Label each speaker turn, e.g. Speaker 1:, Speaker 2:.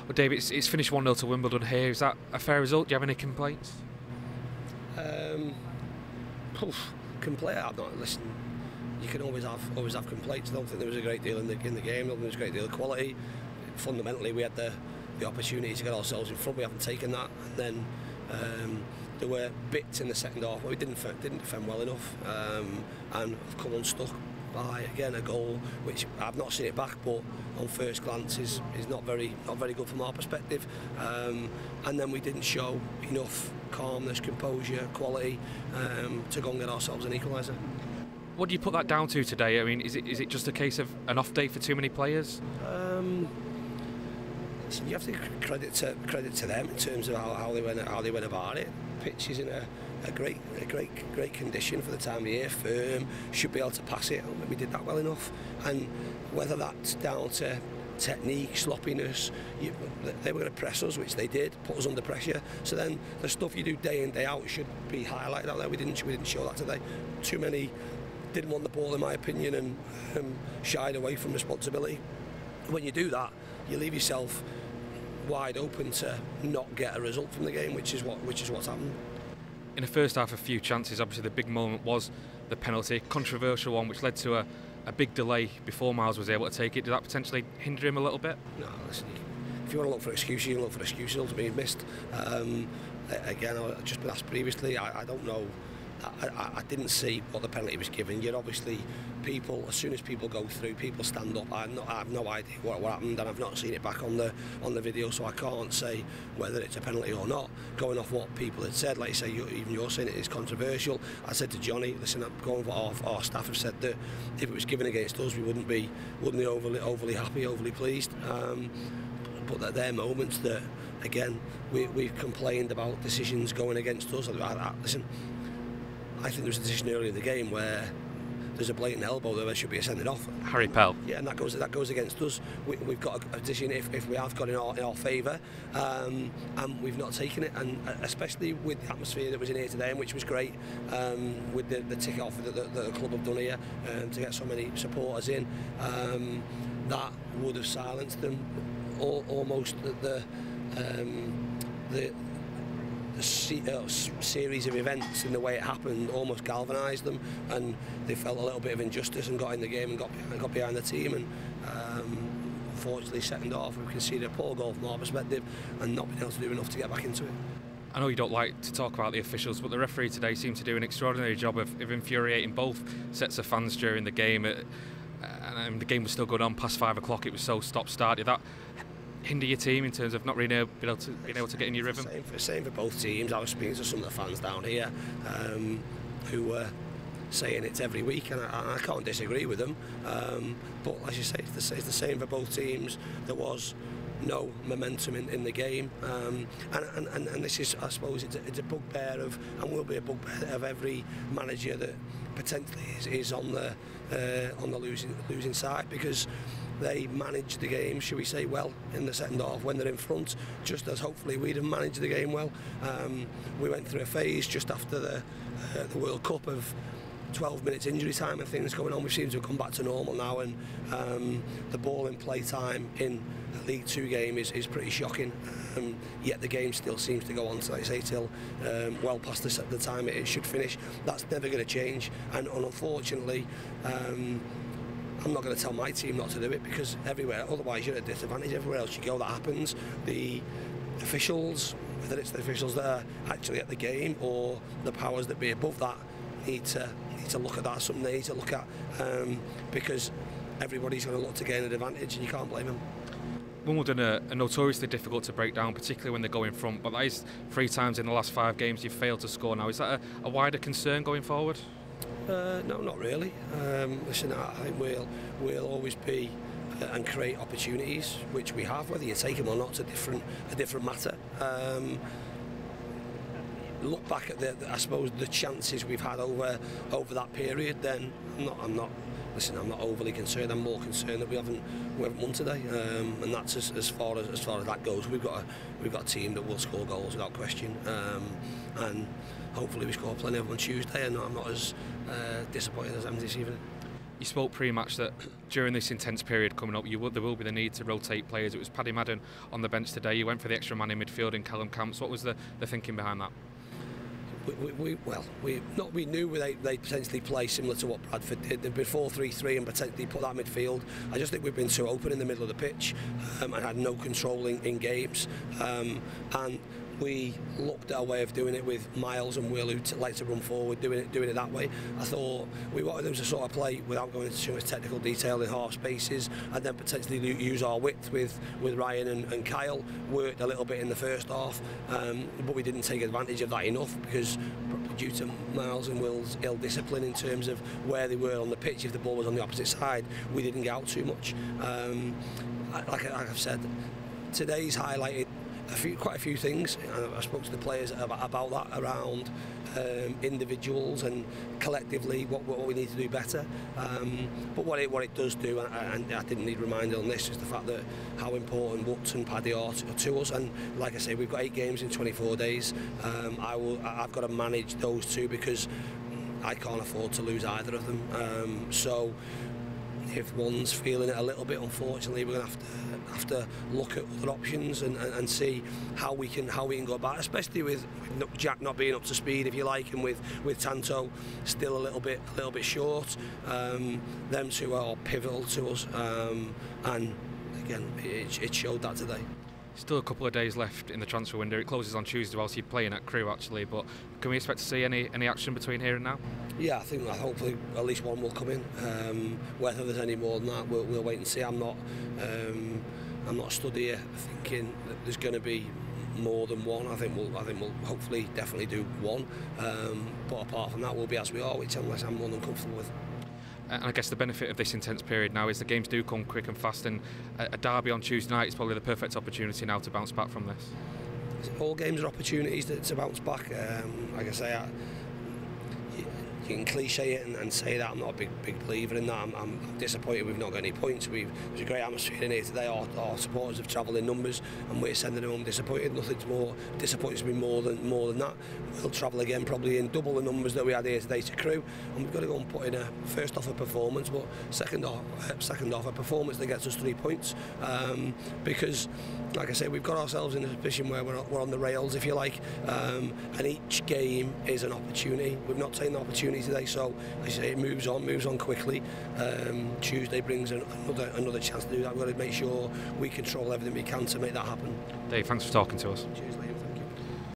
Speaker 1: Well, Dave, it's finished 1-0 to Wimbledon here. Is that a fair result? Do you have any complaints?
Speaker 2: Complaint? I'm not. Listen, you can always have complaints. I don't think there was a great deal in the game. I don't think there was a great deal of quality. Fundamentally, we had the opportunity to get ourselves in front. We haven't taken that, and then there were bits in the second half where we didn't defend well enough, and have come unstuck by again a goal which I've not seen it back, but on first glance is not very good from our perspective, and then we didn't show enough calmness, composure, quality to go and get ourselves an equaliser.
Speaker 1: What do you put that down to today? I mean, is it just a case of an off day for too many players?
Speaker 2: You have to give credit to them in terms of how they went about it. Pitch is in a great condition for the time of year. Firm, should be able to pass it. We did that well enough, and whether that's down to technique, sloppiness, they were going to press us, which they did, put us under pressure. So then the stuff you do day in day out should be highlighted out there. We didn't show that today. Too many didn't want the ball, in my opinion, and shied away from responsibility. When you do that, you leave yourself wide open to not get a result from the game, which is what's happened.
Speaker 1: In the first half, a few chances. Obviously, the big moment was the penalty, controversial one, which led to a big delay before Miles was able to take it. Did that potentially hinder him a little bit?
Speaker 2: No, listen, if you want to look for excuses, you can look for excuses. Ultimately, he missed. Again, I've just been asked previously. I don't know. I didn't see what the penalty was given. Yet obviously, people, as soon as people go through, people stand up. I have no idea what happened, and I've not seen it back on the video, so I can't say whether it's a penalty or not. Going off what people had said, like you say, even you're saying it is controversial. I said to Johnny, listen, I'm going what our staff have said, that if it was given against us, we wouldn't be overly happy, overly pleased. But that there are moments that, again, we've complained about decisions going against us. Listen, I think there was a decision earlier in the game where there's a blatant elbow there should be a sending off.
Speaker 1: Harry Pell.
Speaker 2: Yeah, and that goes against us. We've got a decision if we have got in our favour, and we've not taken it. And especially with the atmosphere that was in here today, and which was great, with the ticket offer that the club have done here to get so many supporters in, that would have silenced them. Almost the series of events and the way it happened almost galvanised them, and they felt a little bit of injustice and got in the game and got behind the team, and unfortunately second half we conceded a poor goal from our perspective and not been able to do enough to get back into it.
Speaker 1: I know you don't like to talk about the officials, but the referee today seemed to do an extraordinary job of infuriating both sets of fans during the game, and the game was still going on past 5 o'clock. It was so stop-start. Did that hinder your team in terms of not really being able to get in your rhythm?
Speaker 2: Same for both teams. I was speaking to some of the fans down here who were saying it's every week, and I can't disagree with them. But as you say, it's the same for both teams. There was no momentum in the game, and this is, I suppose, it's a bugbear of, and will be a bugbear of every manager that potentially is on the losing side, because they managed the game, should we say, well in the second half when they're in front, just as hopefully we'd have managed the game well. We went through a phase just after the World Cup of 12 minutes injury time and things going on. We seem to have come back to normal now, and the ball in play time in a League Two game is pretty shocking. Yet the game still seems to go on, like I say, till well past the time it should finish. That's never going to change, and unfortunately, I'm not going to tell my team not to do it, because everywhere, otherwise you're at a disadvantage. Everywhere else you go, that happens. The officials, whether it's the officials that are actually at the game or the powers that be above that, need to look at that. Something they need to look at, because everybody's going to look to gain an advantage, and you can't blame them.
Speaker 1: Wimbledon are notoriously difficult to break down, particularly when they go in front, but that is 3 times in the last 5 games you've failed to score now. Is that a wider concern going forward?
Speaker 2: No, not really. Listen, I think we'll always be and create opportunities, which we have. Whether you take them or not, it's a different matter. Look back at I suppose the chances we've had over that period. Then I'm not overly concerned. I'm more concerned that we haven't won today, and that's as far as that goes. We've got a team that will score goals without question, and hopefully we score plenty of them on Tuesday, and I'm not as disappointed as I am this evening.
Speaker 1: You spoke pre-match that during this intense period coming up, there will be the need to rotate players. It was Paddy Madden on the bench today. You went for the extra man in midfield in Callum Camps. What was the thinking behind that? We knew they'd potentially play similar to what Bradford did. They'd been 4-3-3 and potentially put that midfield. I just think we've been too open in the middle of the pitch and had no control in games. And we looked at a way of doing it with Miles and Will, who like to run forward, doing it that way. I thought we wanted them to sort of play without going into too much technical detail in half spaces, and then potentially use our width with Ryan and Kyle. Worked a little bit in the first half, but we didn't take advantage of that enough because due to Miles and Will's ill discipline in terms of where they were on the pitch. If the ball was on the opposite side, we didn't get out too much. Like I've said, today's highlighted quite a few things. I spoke to the players about that around individuals and collectively what we need to do better. But what it does do, and I didn't need reminding on this, is the fact that how important Woods and Paddy are to us. And like I say, we've got 8 games in 24 days. I've got to manage those two because I can't afford to lose either of them. So if one's feeling it a little bit, unfortunately, we're going to have to look at other options and see how we can go about it, especially with Jack not being up to speed, if you like, and with Tanto still a little bit short. Them two are pivotal to us, and again, it showed that today. Still a couple of days left in the transfer window. It closes on Tuesday whilst you're playing at Crewe, actually, but can we expect to see any action between here and now? Yeah,
Speaker 2: I think that hopefully at least one will come in. Whether there's any more than that, we'll wait and see. I'm not stood here thinking that there's going to be more than one. I think we'll hopefully definitely do one. But apart from that, we'll be as we are, which unless I'm more than comfortable with.
Speaker 1: And I guess the benefit of this intense period now is the games do come quick and fast, and a derby on Tuesday night is probably the perfect opportunity now to bounce back from this.
Speaker 2: All games are opportunities to bounce back. Like I say, you can cliche it and say that. I'm not a big believer in that. I'm disappointed we've not got any points. There's a great atmosphere in here today. Our supporters have travelled in numbers and we're sending them home disappointed. Nothing's more disappointing me more than that. We'll travel again probably in double the numbers that we had here today to Crewe, and we've got to go and put in a first off a performance, but second off a performance that gets us 3 points. Because like I say, we've got ourselves in a position where we're on the rails, if you like, and each game is an opportunity. We've not taken the opportunity today, so I say it moves on quickly. Tuesday brings another chance to do that. We've got to make sure we control everything we can to make that happen.
Speaker 1: Dave, thanks for talking to us.
Speaker 2: Cheers, Liam.